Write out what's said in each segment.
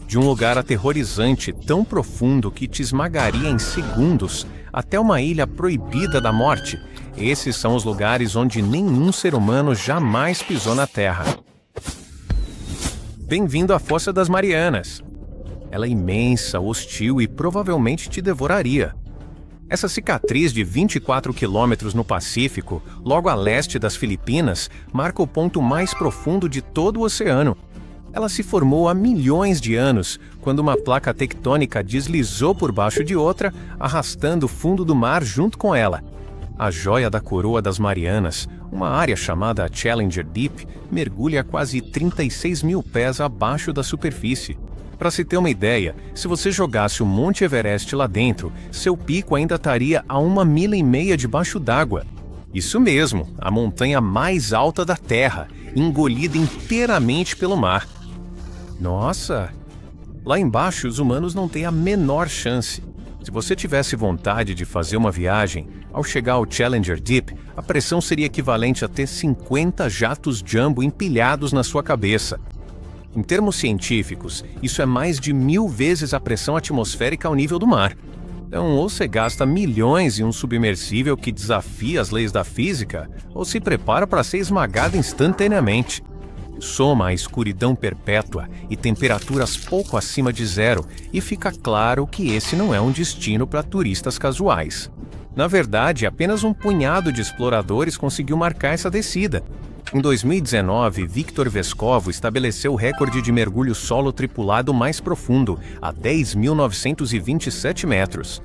De um lugar aterrorizante, tão profundo que te esmagaria em segundos, até uma ilha proibida da morte. Esses são os lugares onde nenhum ser humano jamais pisou na Terra. Bem-vindo à Fossa das Marianas. Ela é imensa, hostil e provavelmente te devoraria. Essa cicatriz de 24 quilômetros no Pacífico, logo a leste das Filipinas, marca o ponto mais profundo de todo o oceano. Ela se formou há milhões de anos, quando uma placa tectônica deslizou por baixo de outra, arrastando o fundo do mar junto com ela. A joia da coroa das Marianas, uma área chamada Challenger Deep, mergulha quase 36 mil pés abaixo da superfície. Para se ter uma ideia, se você jogasse o Monte Everest lá dentro, seu pico ainda estaria a 1,5 milha debaixo d'água. Isso mesmo, a montanha mais alta da Terra, engolida inteiramente pelo mar. Nossa! Lá embaixo os humanos não têm a menor chance. Se você tivesse vontade de fazer uma viagem, ao chegar ao Challenger Deep, a pressão seria equivalente a ter 50 jatos Jumbo empilhados na sua cabeça. Em termos científicos, isso é mais de 1000 vezes a pressão atmosférica ao nível do mar. Então, ou você gasta milhões em um submersível que desafia as leis da física, ou se prepara para ser esmagado instantaneamente. Soma a escuridão perpétua e temperaturas pouco acima de zero, e fica claro que esse não é um destino para turistas casuais. Na verdade, apenas um punhado de exploradores conseguiu marcar essa descida. Em 2019, Victor Vescovo estabeleceu o recorde de mergulho solo tripulado mais profundo, a 10.927 metros.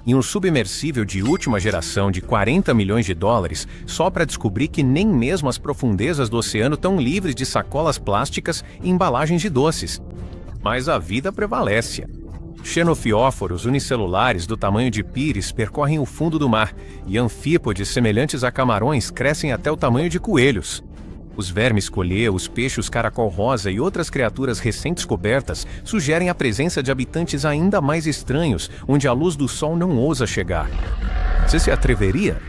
Em um submersível de última geração de 40 milhões de dólares, só para descobrir que nem mesmo as profundezas do oceano estão livres de sacolas plásticas e embalagens de doces. Mas a vida prevalece. Xenofióforos unicelulares do tamanho de pires percorrem o fundo do mar, e anfípodes semelhantes a camarões crescem até o tamanho de coelhos. Os vermes colher, os peixes caracol-rosa e outras criaturas recém-descobertas sugerem a presença de habitantes ainda mais estranhos, onde a luz do sol não ousa chegar. Você se atreveria?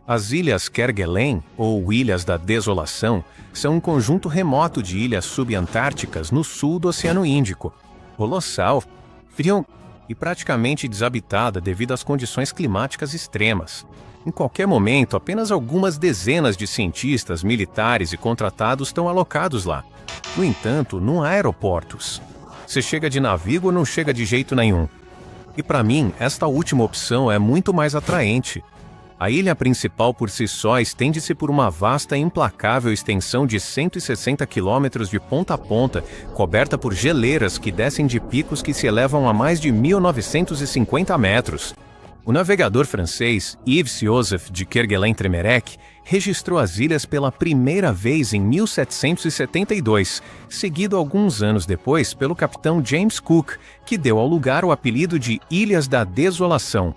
As Ilhas Kerguelen, ou Ilhas da Desolação, são um conjunto remoto de ilhas subantárticas no sul do Oceano Índico. Colossal, frio e praticamente desabitada devido às condições climáticas extremas. Em qualquer momento, apenas algumas dezenas de cientistas, militares e contratados estão alocados lá. No entanto, não há aeroportos. Você chega de navio ou não chega de jeito nenhum. E para mim, esta última opção é muito mais atraente. A ilha principal por si só estende-se por uma vasta e implacável extensão de 160 quilômetros de ponta a ponta, coberta por geleiras que descem de picos que se elevam a mais de 1.950 metros. O navegador francês Yves-Joseph de Kerguelen-Tremerec registrou as ilhas pela primeira vez em 1772, seguido alguns anos depois pelo capitão James Cook, que deu ao lugar o apelido de Ilhas da Desolação.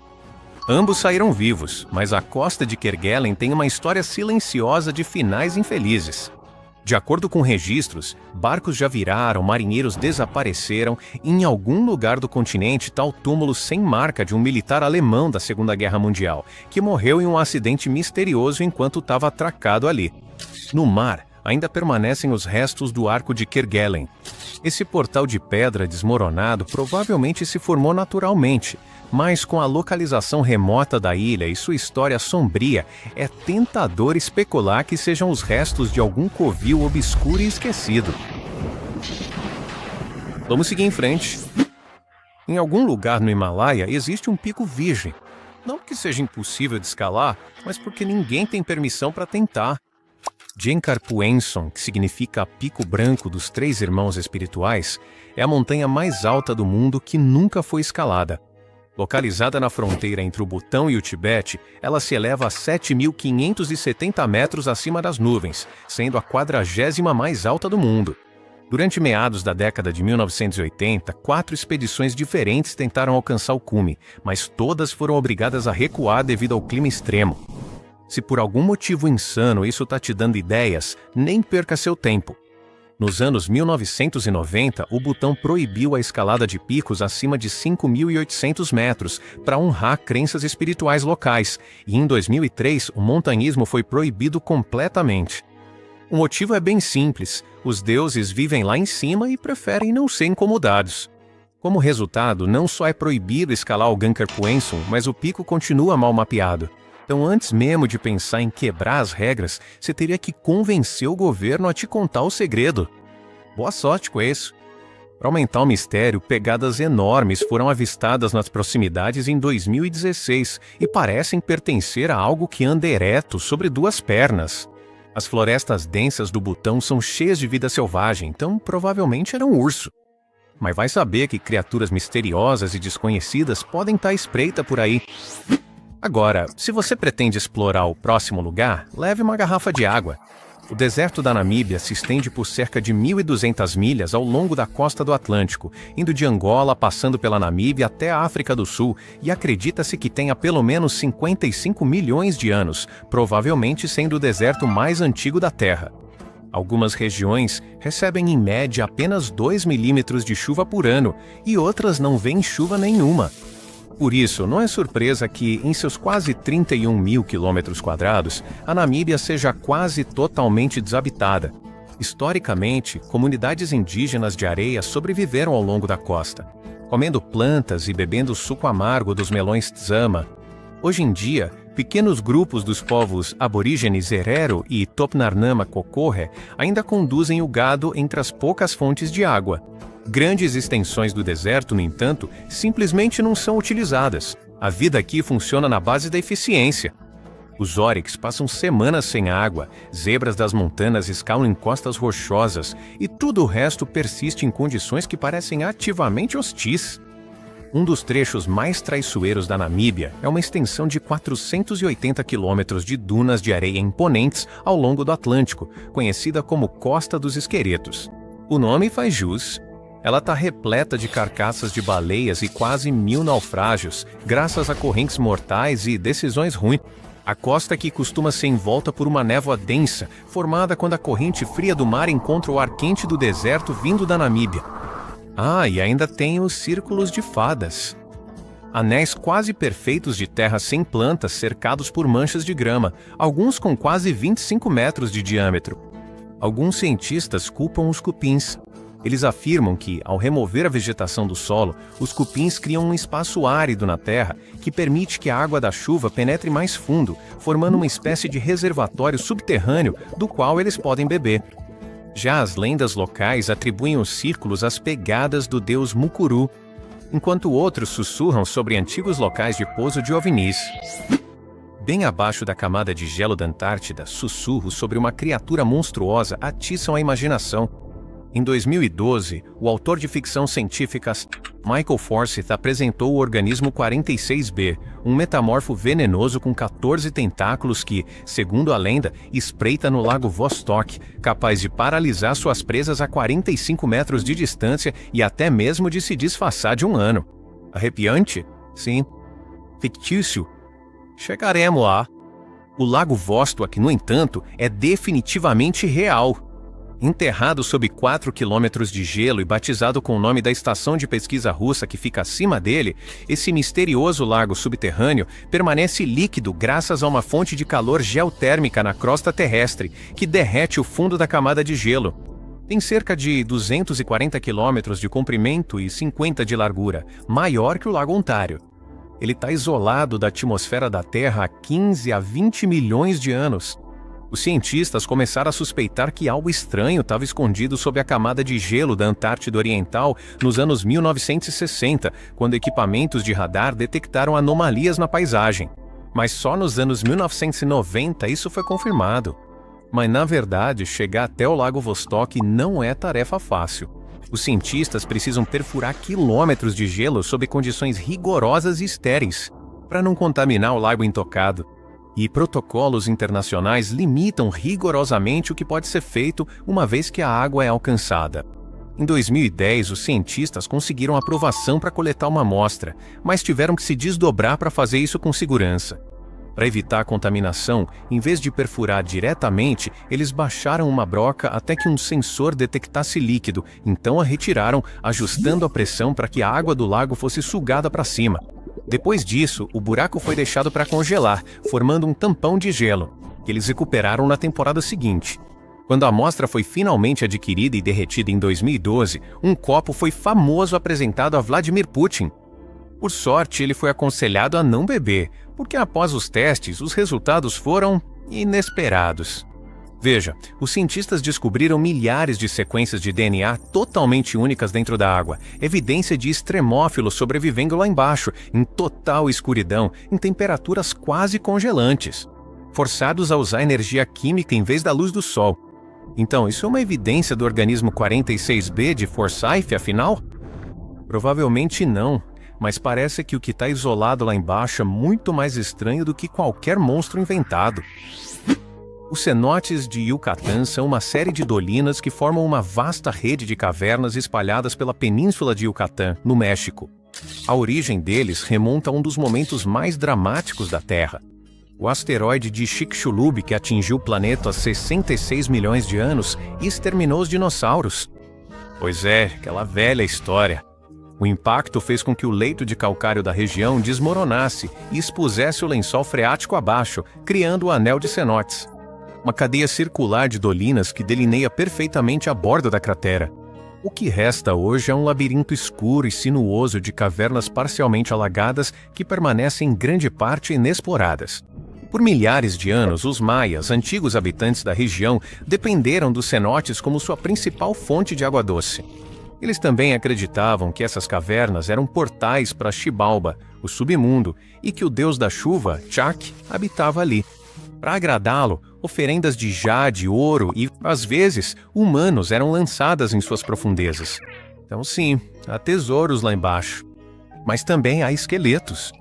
Ambos saíram vivos, mas a costa de Kerguelen tem uma história silenciosa de finais infelizes. De acordo com registros, barcos já viraram, marinheiros desapareceram e em algum lugar do continente está o túmulo sem marca de um militar alemão da Segunda Guerra Mundial, que morreu em um acidente misterioso enquanto estava atracado ali. No mar, ainda permanecem os restos do arco de Kerguelen. Esse portal de pedra desmoronado provavelmente se formou naturalmente, mas com a localização remota da ilha e sua história sombria, é tentador especular que sejam os restos de algum covil obscuro e esquecido. Vamos seguir em frente. Em algum lugar no Himalaia existe um pico virgem. Não porque seja impossível de escalar, mas porque ninguém tem permissão para tentar. Jenkarpuenson, que significa Pico Branco dos Três Irmãos Espirituais, é a montanha mais alta do mundo que nunca foi escalada. Localizada na fronteira entre o Butão e o Tibete, ela se eleva a 7.570 metros acima das nuvens, sendo a 40ª mais alta do mundo. Durante meados da década de 1980, 4 expedições diferentes tentaram alcançar o cume, mas todas foram obrigadas a recuar devido ao clima extremo. Se por algum motivo insano isso está te dando ideias, nem perca seu tempo. Nos anos 1990, o Butão proibiu a escalada de picos acima de 5.800 metros para honrar crenças espirituais locais, e em 2003 o montanhismo foi proibido completamente. O motivo é bem simples: os deuses vivem lá em cima e preferem não ser incomodados. Como resultado, não só é proibido escalar o Gankarpuensum, mas o pico continua mal mapeado. Então, antes mesmo de pensar em quebrar as regras, você teria que convencer o governo a te contar o segredo. Boa sorte com isso. Para aumentar o mistério, pegadas enormes foram avistadas nas proximidades em 2016 e parecem pertencer a algo que anda ereto sobre duas pernas. As florestas densas do Butão são cheias de vida selvagem, então provavelmente era um urso. Mas vai saber que criaturas misteriosas e desconhecidas podem estar à espreita por aí. Agora, se você pretende explorar o próximo lugar, leve uma garrafa de água. O deserto da Namíbia se estende por cerca de 1.200 milhas ao longo da costa do Atlântico, indo de Angola, passando pela Namíbia até a África do Sul, e acredita-se que tenha pelo menos 55 milhões de anos, provavelmente sendo o deserto mais antigo da Terra. Algumas regiões recebem em média apenas 2 milímetros de chuva por ano, e outras não vêem chuva nenhuma. Por isso, não é surpresa que, em seus quase 31 mil quilômetros quadrados, a Namíbia seja quase totalmente desabitada. Historicamente, comunidades indígenas de areia sobreviveram ao longo da costa, comendo plantas e bebendo o suco amargo dos melões Tsama. Hoje em dia, pequenos grupos dos povos aborígenes Herero e Topnarnama Kokoré ainda conduzem o gado entre as poucas fontes de água. Grandes extensões do deserto, no entanto, simplesmente não são utilizadas. A vida aqui funciona na base da eficiência. Os oryx passam semanas sem água, zebras das montanas escalam em costas rochosas e tudo o resto persiste em condições que parecem ativamente hostis. Um dos trechos mais traiçoeiros da Namíbia é uma extensão de 480 quilômetros de dunas de areia imponentes ao longo do Atlântico, conhecida como Costa dos Esqueletos. O nome faz jus. Ela está repleta de carcaças de baleias e quase 1.000 naufrágios, graças a correntes mortais e decisões ruins. A costa aqui costuma ser envolta por uma névoa densa, formada quando a corrente fria do mar encontra o ar quente do deserto vindo da Namíbia. E ainda tem os círculos de fadas. Anéis quase perfeitos de terra sem plantas cercados por manchas de grama, alguns com quase 25 metros de diâmetro. Alguns cientistas culpam os cupins. Eles afirmam que, ao remover a vegetação do solo, os cupins criam um espaço árido na terra que permite que a água da chuva penetre mais fundo, formando uma espécie de reservatório subterrâneo do qual eles podem beber. Já as lendas locais atribuem os círculos às pegadas do deus Mukuru, enquanto outros sussurram sobre antigos locais de pouso de OVNIs. Bem abaixo da camada de gelo da Antártida, sussurros sobre uma criatura monstruosa atiçam a imaginação. Em 2012, o autor de ficção científica Michael Forsyth apresentou o organismo 46B, um metamorfo venenoso com 14 tentáculos que, segundo a lenda, espreita no lago Vostok, capaz de paralisar suas presas a 45 metros de distância e até mesmo de se disfarçar de um ano. Arrepiante? Sim. Fictício? Chegaremos lá. O lago Vostok, no entanto, é definitivamente real. Enterrado sob 4 quilômetros de gelo e batizado com o nome da estação de pesquisa russa que fica acima dele, esse misterioso lago subterrâneo permanece líquido graças a uma fonte de calor geotérmica na crosta terrestre, que derrete o fundo da camada de gelo. Tem cerca de 240 quilômetros de comprimento e 50 de largura, maior que o Lago Ontário. Ele está isolado da atmosfera da Terra há 15 a 20 milhões de anos. Os cientistas começaram a suspeitar que algo estranho estava escondido sob a camada de gelo da Antártida Oriental nos anos 1960, quando equipamentos de radar detectaram anomalias na paisagem. Mas só nos anos 1990 isso foi confirmado. Mas, na verdade, chegar até o Lago Vostok não é tarefa fácil. Os cientistas precisam perfurar quilômetros de gelo sob condições rigorosas e estéreis, para não contaminar o lago intocado. E protocolos internacionais limitam rigorosamente o que pode ser feito uma vez que a água é alcançada. Em 2010, os cientistas conseguiram aprovação para coletar uma amostra, mas tiveram que se desdobrar para fazer isso com segurança. Para evitar a contaminação, em vez de perfurar diretamente, eles baixaram uma broca até que um sensor detectasse líquido, então a retiraram, ajustando a pressão para que a água do lago fosse sugada para cima. Depois disso, o buraco foi deixado para congelar, formando um tampão de gelo, que eles recuperaram na temporada seguinte. Quando a amostra foi finalmente adquirida e derretida em 2012, um copo foi famoso apresentado a Vladimir Putin. Por sorte, ele foi aconselhado a não beber, porque após os testes, os resultados foram inesperados. Veja, os cientistas descobriram milhares de sequências de DNA totalmente únicas dentro da água, evidência de extremófilos sobrevivendo lá embaixo, em total escuridão, em temperaturas quase congelantes, forçados a usar energia química em vez da luz do sol. Então, isso é uma evidência do organismo 46B de Forsyth, afinal? Provavelmente não, mas parece que o que está isolado lá embaixo é muito mais estranho do que qualquer monstro inventado. Os cenotes de Yucatán são uma série de dolinas que formam uma vasta rede de cavernas espalhadas pela península de Yucatán, no México. A origem deles remonta a um dos momentos mais dramáticos da Terra. O asteroide de Chicxulub, que atingiu o planeta há 66 milhões de anos e exterminou os dinossauros. Pois é, aquela velha história. O impacto fez com que o leito de calcário da região desmoronasse e expusesse o lençol freático abaixo, criando o anel de cenotes. Uma cadeia circular de dolinas que delineia perfeitamente a borda da cratera. O que resta hoje é um labirinto escuro e sinuoso de cavernas parcialmente alagadas que permanecem em grande parte inexploradas. Por milhares de anos, os maias, antigos habitantes da região, dependeram dos cenotes como sua principal fonte de água doce. Eles também acreditavam que essas cavernas eram portais para Xibalba, o submundo, e que o deus da chuva, Chac, habitava ali. Para agradá-lo, oferendas de jade, ouro e, às vezes, humanos eram lançadas em suas profundezas. Então sim, há tesouros lá embaixo. Mas também há esqueletos.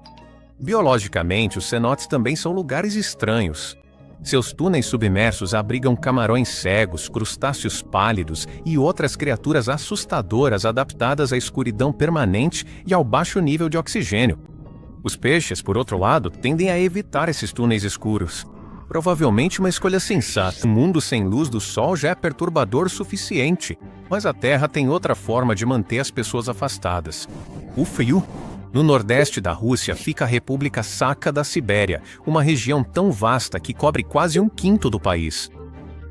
Biologicamente, os cenotes também são lugares estranhos. Seus túneis submersos abrigam camarões cegos, crustáceos pálidos e outras criaturas assustadoras adaptadas à escuridão permanente e ao baixo nível de oxigênio. Os peixes, por outro lado, tendem a evitar esses túneis escuros. Provavelmente uma escolha sensata. Um mundo sem luz do sol já é perturbador o suficiente, mas a Terra tem outra forma de manter as pessoas afastadas: o frio. No nordeste da Rússia fica a República Sakha da Sibéria, uma região tão vasta que cobre quase 1/5 do país.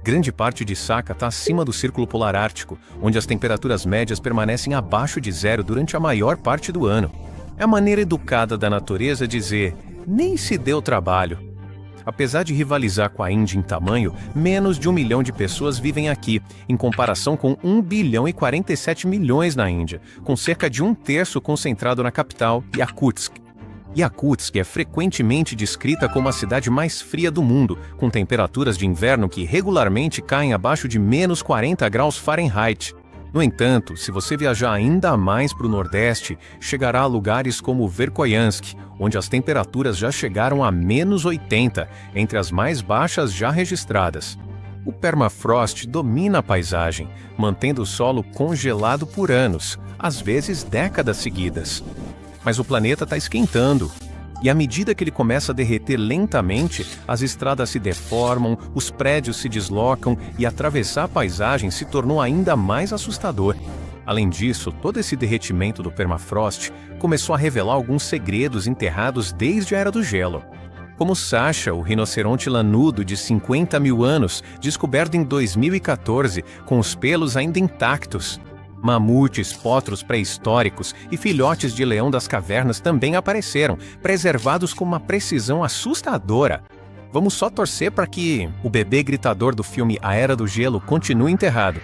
Grande parte de Sakha está acima do Círculo Polar Ártico, onde as temperaturas médias permanecem abaixo de zero durante a maior parte do ano. É a maneira educada da natureza dizer: nem se deu trabalho. Apesar de rivalizar com a Índia em tamanho, menos de 1 milhão de pessoas vivem aqui, em comparação com 1 bilhão e 47 milhões na Índia, com cerca de 1/3 concentrado na capital, Yakutsk. Yakutsk é frequentemente descrita como a cidade mais fria do mundo, com temperaturas de inverno que regularmente caem abaixo de menos 40 graus Fahrenheit. No entanto, se você viajar ainda mais para o Nordeste, chegará a lugares como Verkhoyansk, onde as temperaturas já chegaram a menos 80, entre as mais baixas já registradas. O permafrost domina a paisagem, mantendo o solo congelado por anos, às vezes décadas seguidas. Mas o planeta está esquentando. E à medida que ele começa a derreter lentamente, as estradas se deformam, os prédios se deslocam e atravessar a paisagem se tornou ainda mais assustador. Além disso, todo esse derretimento do permafrost começou a revelar alguns segredos enterrados desde a Era do Gelo. Como Sasha, o rinoceronte lanudo de 50 mil anos, descoberto em 2014, com os pelos ainda intactos. Mamutes, potros pré-históricos e filhotes de leão das cavernas também apareceram, preservados com uma precisão assustadora. Vamos só torcer para que o bebê gritador do filme A Era do Gelo continue enterrado.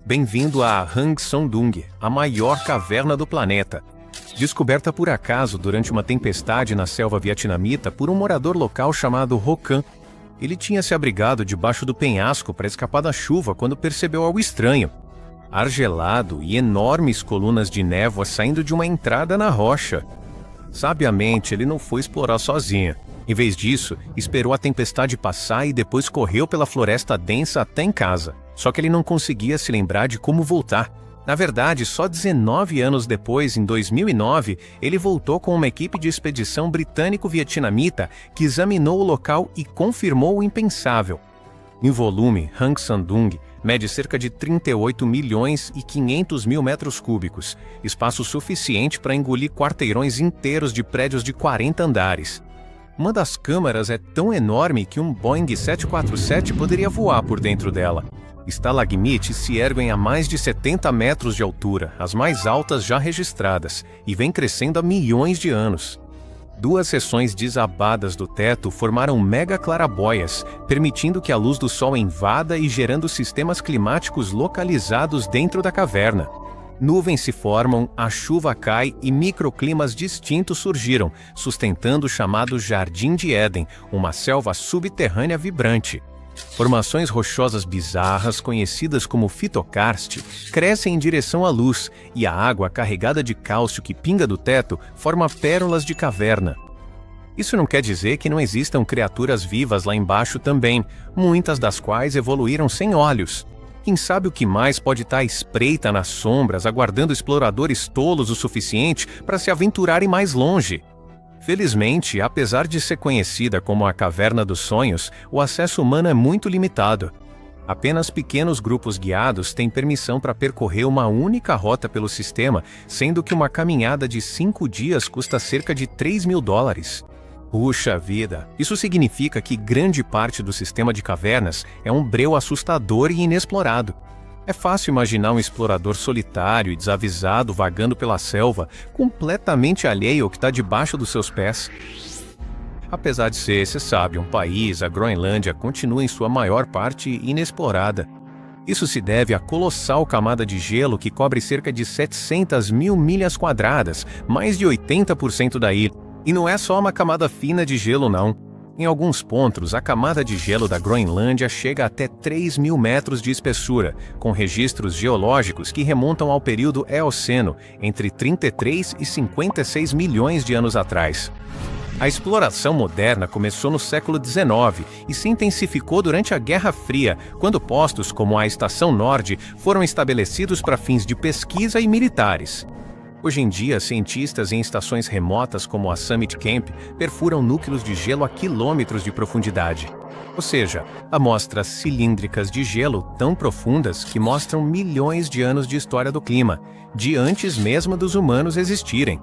Bem-vindo a Hang Son-Dung, a maior caverna do planeta. Descoberta por acaso durante uma tempestade na selva vietnamita por um morador local chamado Rocan. Ele tinha se abrigado debaixo do penhasco para escapar da chuva quando percebeu algo estranho. Ar gelado e enormes colunas de névoa saindo de uma entrada na rocha. Sabiamente, ele não foi explorar sozinho. Em vez disso, esperou a tempestade passar e depois correu pela floresta densa até em casa. Só que ele não conseguia se lembrar de como voltar. Na verdade, só 19 anos depois, em 2009, ele voltou com uma equipe de expedição britânico-vietnamita que examinou o local e confirmou o impensável. Em volume, Hang Son-Dung mede cerca de 38 milhões e 500 mil metros cúbicos, espaço suficiente para engolir quarteirões inteiros de prédios de 40 andares. Uma das câmaras é tão enorme que um Boeing 747 poderia voar por dentro dela. Estalagmites se erguem a mais de 70 metros de altura, as mais altas já registradas, e vêm crescendo há milhões de anos. 2 seções desabadas do teto formaram mega clarabóias, permitindo que a luz do sol invada e gerando sistemas climáticos localizados dentro da caverna. Nuvens se formam, a chuva cai e microclimas distintos surgiram, sustentando o chamado Jardim de Éden, uma selva subterrânea vibrante. Formações rochosas bizarras, conhecidas como fitokarst, crescem em direção à luz, e a água carregada de cálcio que pinga do teto forma pérolas de caverna. Isso não quer dizer que não existam criaturas vivas lá embaixo também, muitas das quais evoluíram sem olhos. Quem sabe o que mais pode estar à espreita nas sombras, aguardando exploradores tolos o suficiente para se aventurarem mais longe. Felizmente, apesar de ser conhecida como a Caverna dos Sonhos, o acesso humano é muito limitado. Apenas pequenos grupos guiados têm permissão para percorrer uma única rota pelo sistema, sendo que uma caminhada de 5 dias custa cerca de $3.000. Puxa vida, isso significa que grande parte do sistema de cavernas é um breu assustador e inexplorado. É fácil imaginar um explorador solitário e desavisado vagando pela selva, completamente alheio ao que está debaixo dos seus pés. Apesar de ser, você sabe, um país, a Groenlândia continua em sua maior parte inexplorada. Isso se deve à colossal camada de gelo que cobre cerca de 700 mil milhas quadradas, mais de 80% da ilha. E não é só uma camada fina de gelo, não. Em alguns pontos, a camada de gelo da Groenlândia chega até 3.000 metros de espessura, com registros geológicos que remontam ao período Eoceno, entre 33 e 56 milhões de anos atrás. A exploração moderna começou no século XIX e se intensificou durante a Guerra Fria, quando postos como a Estação Norte foram estabelecidos para fins de pesquisa e militares. Hoje em dia, cientistas em estações remotas como a Summit Camp perfuram núcleos de gelo a quilômetros de profundidade. Ou seja, amostras cilíndricas de gelo tão profundas que mostram milhões de anos de história do clima, de antes mesmo dos humanos existirem.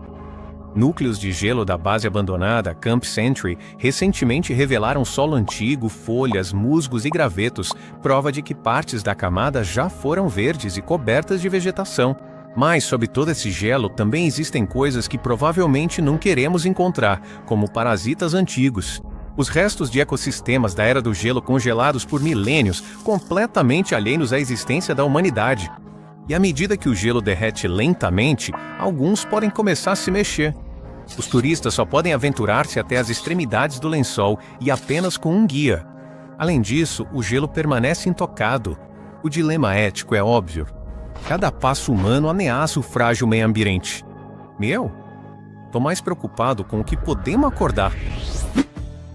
Núcleos de gelo da base abandonada Camp Century recentemente revelaram solo antigo, folhas, musgos e gravetos, prova de que partes da camada já foram verdes e cobertas de vegetação. Mas, sob todo esse gelo, também existem coisas que provavelmente não queremos encontrar, como parasitas antigos. Os restos de ecossistemas da Era do Gelo congelados por milênios, completamente alheios à existência da humanidade. E à medida que o gelo derrete lentamente, alguns podem começar a se mexer. Os turistas só podem aventurar-se até as extremidades do lençol e apenas com um guia. Além disso, o gelo permanece intocado. O dilema ético é óbvio. Cada passo humano ameaça o frágil meio ambiente. Tô mais preocupado com o que podemos acordar.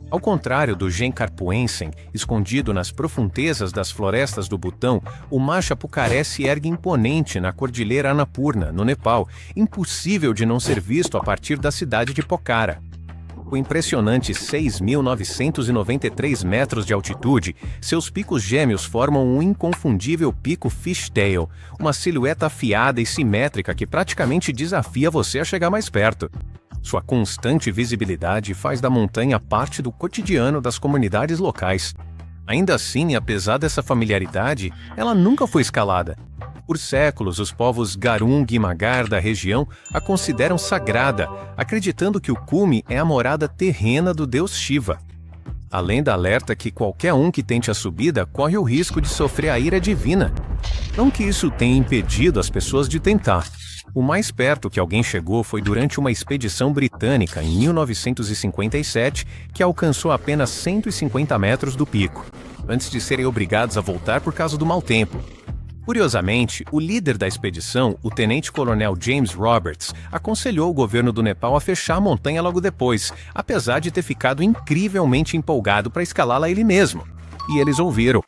Ao contrário do Gen carpuensen, escondido nas profundezas das florestas do Butão, o Machapucaré se ergue imponente na Cordilheira Annapurna, no Nepal, impossível de não ser visto a partir da cidade de Pokhara. Com impressionante 6.993 metros de altitude, seus picos gêmeos formam um inconfundível pico fishtail, uma silhueta afiada e simétrica que praticamente desafia você a chegar mais perto. Sua constante visibilidade faz da montanha parte do cotidiano das comunidades locais. Ainda assim, apesar dessa familiaridade, ela nunca foi escalada. Por séculos, os povos Garung e Magar da região a consideram sagrada, acreditando que o cume é a morada terrena do deus Shiva. A lenda alerta que qualquer um que tente a subida corre o risco de sofrer a ira divina. Não que isso tenha impedido as pessoas de tentar. O mais perto que alguém chegou foi durante uma expedição britânica em 1957, que alcançou apenas 150 metros do pico, antes de serem obrigados a voltar por causa do mau tempo. Curiosamente, o líder da expedição, o tenente-coronel James Roberts, aconselhou o governo do Nepal a fechar a montanha logo depois, apesar de ter ficado incrivelmente empolgado para escalá-la ele mesmo. E eles ouviram.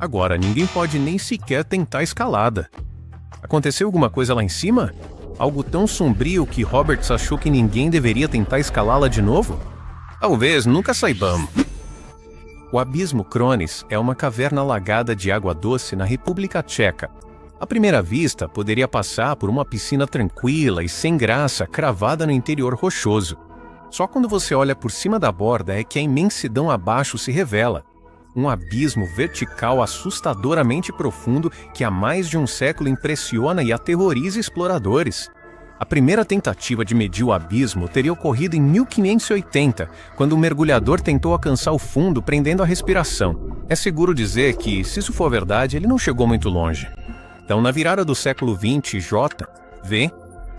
Agora, ninguém pode nem sequer tentar a escalada. Aconteceu alguma coisa lá em cima? Algo tão sombrio que Roberts achou que ninguém deveria tentar escalá-la de novo? Talvez, nunca saibamos. O Abismo Kronis é uma caverna alagada de água doce na República Tcheca. À primeira vista, poderia passar por uma piscina tranquila e sem graça cravada no interior rochoso. Só quando você olha por cima da borda é que a imensidão abaixo se revela. Um abismo vertical assustadoramente profundo que há mais de um século impressiona e aterroriza exploradores. A primeira tentativa de medir o abismo teria ocorrido em 1580, quando um mergulhador tentou alcançar o fundo prendendo a respiração. É seguro dizer que, se isso for verdade, ele não chegou muito longe. Então, na virada do século XX, J.V.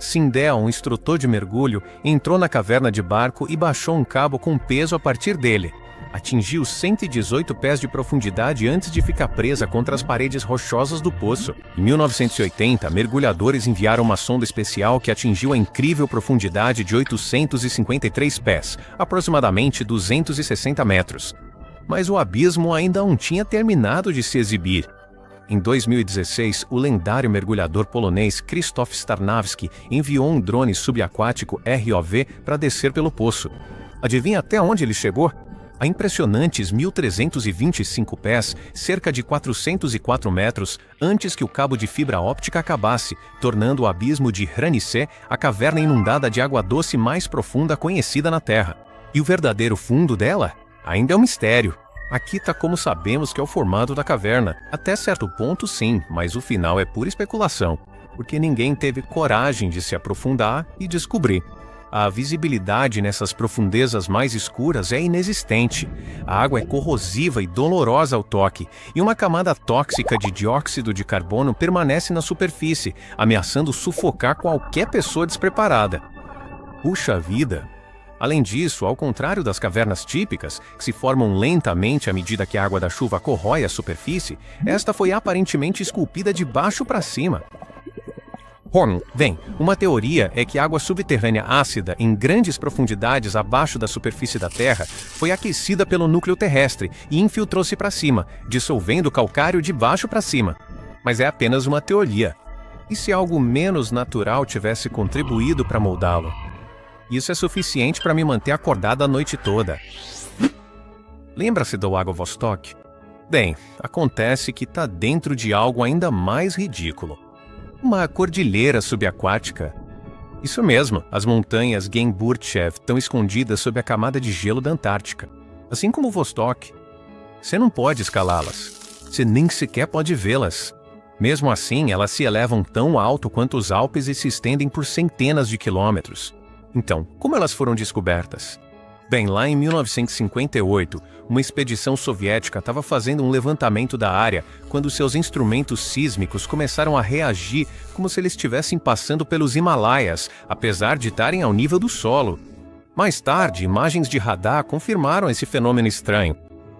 Sindel, um instrutor de mergulho, entrou na caverna de barco e baixou um cabo com peso a partir dele. Atingiu 118 pés de profundidade antes de ficar presa contra as paredes rochosas do poço. Em 1980, mergulhadores enviaram uma sonda especial que atingiu a incrível profundidade de 853 pés, aproximadamente 260 metros. Mas o abismo ainda não tinha terminado de se exibir. Em 2016, o lendário mergulhador polonês Krzysztof Starnawski enviou um drone subaquático ROV para descer pelo poço. Adivinha até onde ele chegou? A impressionantes 1.325 pés, cerca de 404 metros, antes que o cabo de fibra óptica acabasse, tornando o abismo de Hranice a caverna inundada de água doce mais profunda conhecida na Terra. E o verdadeiro fundo dela? Ainda é um mistério. Aqui está como sabemos que é o formato da caverna. Até certo ponto sim, mas o final é pura especulação, porque ninguém teve coragem de se aprofundar e descobrir. A visibilidade nessas profundezas mais escuras é inexistente. A água é corrosiva e dolorosa ao toque, e uma camada tóxica de dióxido de carbono permanece na superfície, ameaçando sufocar qualquer pessoa despreparada. Puxa vida! Além disso, ao contrário das cavernas típicas, que se formam lentamente à medida que a água da chuva corrói a superfície, esta foi aparentemente esculpida de baixo para cima. Bem, uma teoria é que a água subterrânea ácida em grandes profundidades abaixo da superfície da Terra foi aquecida pelo núcleo terrestre e infiltrou-se para cima, dissolvendo o calcário de baixo para cima. Mas é apenas uma teoria. E se algo menos natural tivesse contribuído para moldá-lo? Isso é suficiente para me manter acordado a noite toda. Lembra-se do Lago Vostok? Bem, acontece que está dentro de algo ainda mais ridículo. Uma cordilheira subaquática. Isso mesmo, as montanhas Gemburtsev estão escondidas sob a camada de gelo da Antártica. Assim como Vostok. Você não pode escalá-las. Você nem sequer pode vê-las. Mesmo assim, elas se elevam tão alto quanto os Alpes e se estendem por centenas de quilômetros. Então, como elas foram descobertas? Bem, lá em 1958, uma expedição soviética estava fazendo um levantamento da área quando seus instrumentos sísmicos começaram a reagir como se eles estivessem passando pelos Himalaias, apesar de estarem ao nível do solo. Mais tarde, imagens de radar confirmaram esse fenômeno estranho.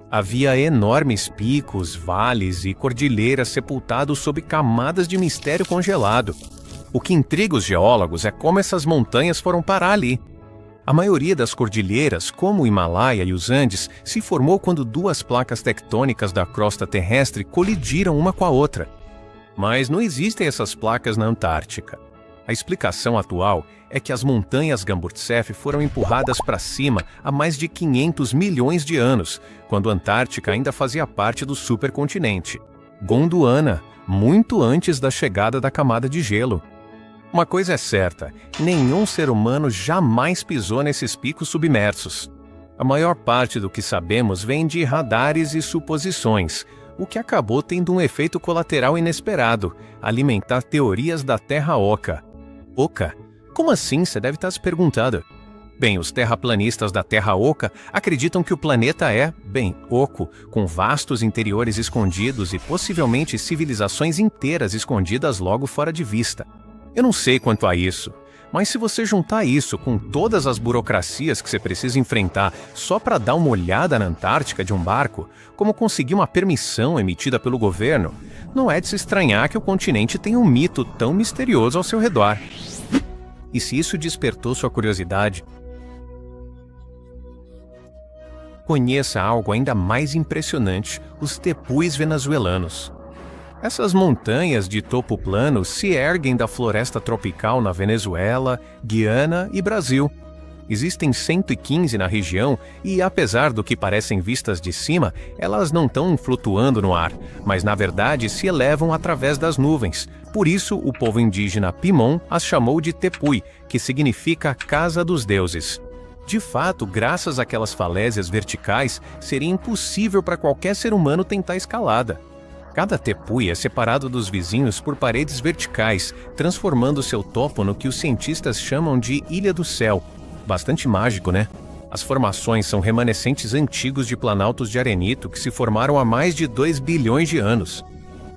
Havia enormes picos, vales e cordilheiras sepultados sob camadas de mistério congelado. O que intriga os geólogos é como essas montanhas foram parar ali. A maioria das cordilheiras, como o Himalaia e os Andes, se formou quando duas placas tectônicas da crosta terrestre colidiram uma com a outra. Mas não existem essas placas na Antártica. A explicação atual é que as montanhas Gemburtsev foram empurradas para cima há mais de 500 milhões de anos, quando a Antártica ainda fazia parte do supercontinente Gondwana, muito antes da chegada da camada de gelo. Uma coisa é certa, nenhum ser humano jamais pisou nesses picos submersos. A maior parte do que sabemos vem de radares e suposições, o que acabou tendo um efeito colateral inesperado, alimentar teorias da Terra Oca. Oca? Como assim? Você deve estar se perguntando. Bem, os terraplanistas da Terra Oca acreditam que o planeta é, oco, com vastos interiores escondidos e possivelmente civilizações inteiras escondidas logo fora de vista. Eu não sei quanto a isso, mas se você juntar isso com todas as burocracias que você precisa enfrentar só para dar uma olhada na Antártica de um barco, como conseguir uma permissão emitida pelo governo, não é de se estranhar que o continente tenha um mito tão misterioso ao seu redor. E se isso despertou sua curiosidade, conheça algo ainda mais impressionante: os tepuis venezuelanos. Essas montanhas de topo plano se erguem da floresta tropical na Venezuela, Guiana e Brasil. Existem 115 na região e, apesar do que parecem vistas de cima, elas não estão flutuando no ar, mas na verdade se elevam através das nuvens. Por isso, o povo indígena Pimon as chamou de Tepuy, que significa Casa dos Deuses. De fato, graças àquelas falésias verticais, seria impossível para qualquer ser humano tentar escalada. Cada tepui é separado dos vizinhos por paredes verticais, transformando seu topo no que os cientistas chamam de Ilha do Céu. Bastante mágico, né? As formações são remanescentes antigos de planaltos de arenito que se formaram há mais de 2 bilhões de anos.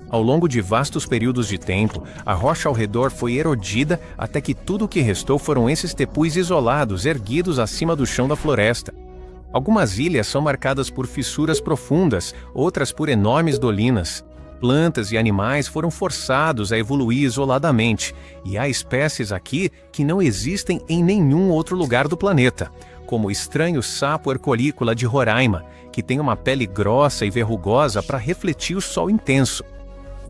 Ao longo de vastos períodos de tempo, a rocha ao redor foi erodida até que tudo o que restou foram esses tepuis isolados, erguidos acima do chão da floresta. Algumas ilhas são marcadas por fissuras profundas, outras por enormes dolinas. Plantas e animais foram forçados a evoluir isoladamente, e há espécies aqui que não existem em nenhum outro lugar do planeta, como o estranho sapo hercolícola de Roraima, que tem uma pele grossa e verrugosa para refletir o sol intenso.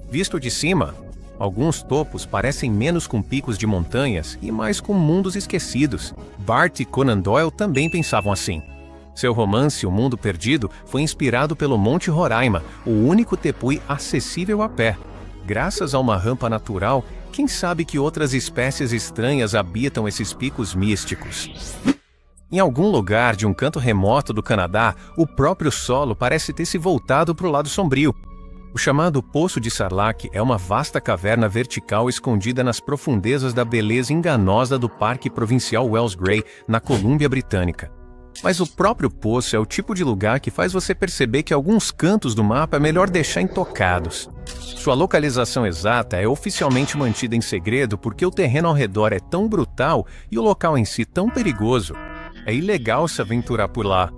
Visto de cima, alguns topos parecem menos com picos de montanhas e mais com mundos esquecidos. Bart e Conan Doyle também pensavam assim. Seu romance O Mundo Perdido foi inspirado pelo Monte Roraima, o único tepui acessível a pé. Graças a uma rampa natural, quem sabe que outras espécies estranhas habitam esses picos místicos. Em algum lugar de um canto remoto do Canadá, o próprio solo parece ter se voltado para o lado sombrio. O chamado Poço de Sarlac é uma vasta caverna vertical escondida nas profundezas da beleza enganosa do Parque Provincial Wells Grey, na Colômbia Britânica. Mas o próprio poço é o tipo de lugar que faz você perceber que alguns cantos do mapa é melhor deixar intocados. Sua localização exata é oficialmente mantida em segredo porque o terreno ao redor é tão brutal e o local em si tão perigoso. É ilegal se aventurar por lá.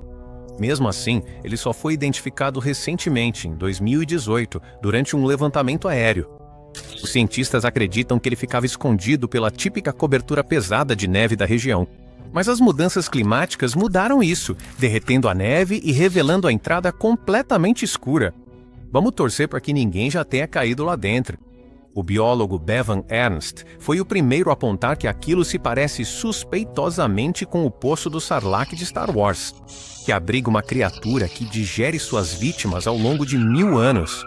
Mesmo assim, ele só foi identificado recentemente, em 2018, durante um levantamento aéreo. Os cientistas acreditam que ele ficava escondido pela típica cobertura pesada de neve da região. Mas as mudanças climáticas mudaram isso, derretendo a neve e revelando a entrada completamente escura. Vamos torcer para que ninguém já tenha caído lá dentro. O biólogo Bevan Ernst foi o primeiro a apontar que aquilo se parece suspeitosamente com o Poço do Sarlacc de Star Wars, que abriga uma criatura que digere suas vítimas ao longo de 1000 anos.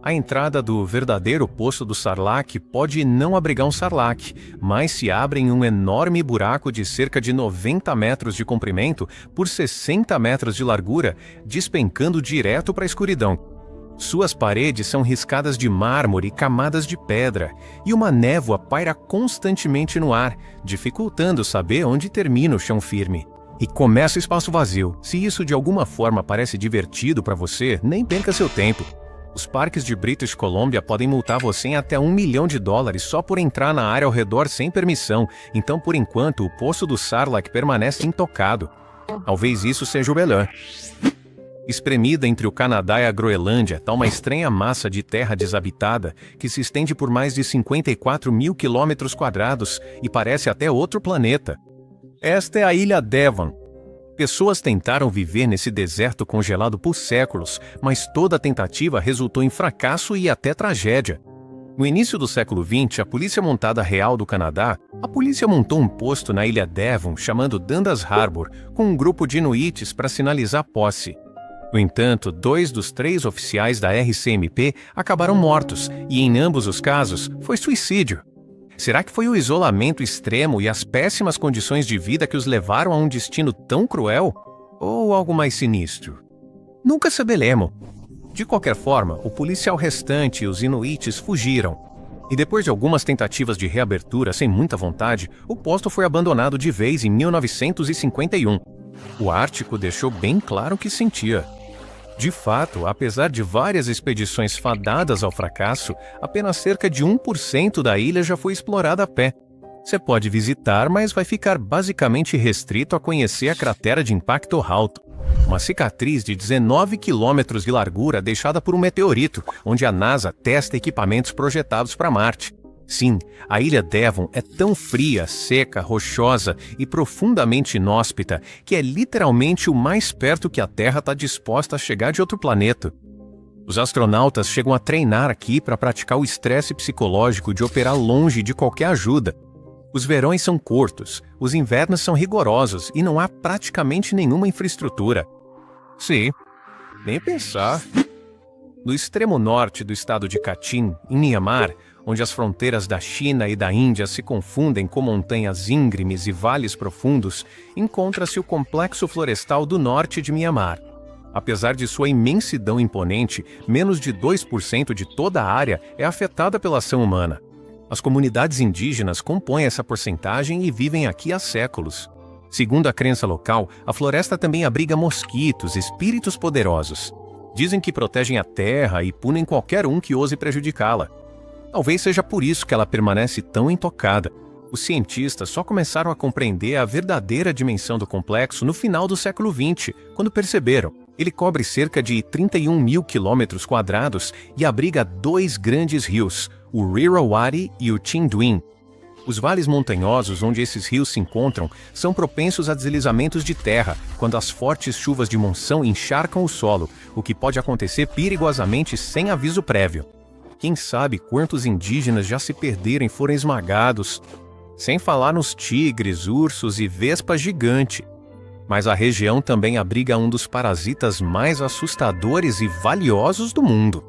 A entrada do verdadeiro Poço do Sarlacc pode não abrigar um sarlacc, mas se abre em um enorme buraco de cerca de 90 metros de comprimento por 60 metros de largura, despencando direto para a escuridão. Suas paredes são riscadas de mármore e camadas de pedra, e uma névoa paira constantemente no ar, dificultando saber onde termina o chão firme. E começa o espaço vazio. Se isso de alguma forma parece divertido para você, nem perca seu tempo. Os parques de British Columbia podem multar você em até $1 milhão só por entrar na área ao redor sem permissão, então por enquanto o Poço do Sarlacc permanece intocado. Talvez isso seja o melhor. Espremida entre o Canadá e a Groenlândia está uma estranha massa de terra desabitada que se estende por mais de 54 mil quilômetros quadrados e parece até outro planeta. Esta é a Ilha Devon. Pessoas tentaram viver nesse deserto congelado por séculos, mas toda tentativa resultou em fracasso e até tragédia. No início do século XX, a Polícia Montada Real do Canadá, a polícia montou um posto na Ilha Devon chamado Dundas Harbour, com um grupo de inuites para sinalizar posse. No entanto, 2 dos 3 oficiais da RCMP acabaram mortos, e em ambos os casos, foi suicídio. Será que foi o isolamento extremo e as péssimas condições de vida que os levaram a um destino tão cruel? Ou algo mais sinistro? Nunca saberemos. De qualquer forma, o policial restante e os inuites fugiram. E depois de algumas tentativas de reabertura sem muita vontade, o posto foi abandonado de vez em 1951. O Ártico deixou bem claro o que sentia. De fato, apesar de várias expedições fadadas ao fracasso, apenas cerca de 1% da ilha já foi explorada a pé. Você pode visitar, mas vai ficar basicamente restrito a conhecer a cratera de impacto alto, uma cicatriz de 19 quilômetros de largura deixada por um meteorito, onde a NASA testa equipamentos projetados para Marte. Sim, a Ilha Devon é tão fria, seca, rochosa e profundamente inóspita que é literalmente o mais perto que a Terra está disposta a chegar de outro planeta. Os astronautas chegam a treinar aqui para praticar o estresse psicológico de operar longe de qualquer ajuda. Os verões são curtos, os invernos são rigorosos e não há praticamente nenhuma infraestrutura. Sim, nem pensar. No extremo norte do estado de Cachin, em Myanmar, onde as fronteiras da China e da Índia se confundem com montanhas íngremes e vales profundos, encontra-se o Complexo Florestal do Norte de Mianmar. Apesar de sua imensidão imponente, menos de 2% de toda a área é afetada pela ação humana. As comunidades indígenas compõem essa porcentagem e vivem aqui há séculos. Segundo a crença local, a floresta também abriga mosquitos, espíritos poderosos. Dizem que protegem a terra e punem qualquer um que ouse prejudicá-la. Talvez seja por isso que ela permanece tão intocada. Os cientistas só começaram a compreender a verdadeira dimensão do complexo no final do século XX, quando perceberam. Ele cobre cerca de 31 mil quilômetros quadrados e abriga 2 grandes rios, o Irrawaddy e o Chinduin. Os vales montanhosos onde esses rios se encontram são propensos a deslizamentos de terra, quando as fortes chuvas de monção encharcam o solo, o que pode acontecer perigosamente sem aviso prévio. Quem sabe quantos indígenas já se perderam e foram esmagados, sem falar nos tigres, ursos e vespas gigante. Mas a região também abriga um dos parasitas mais assustadores e valiosos do mundo.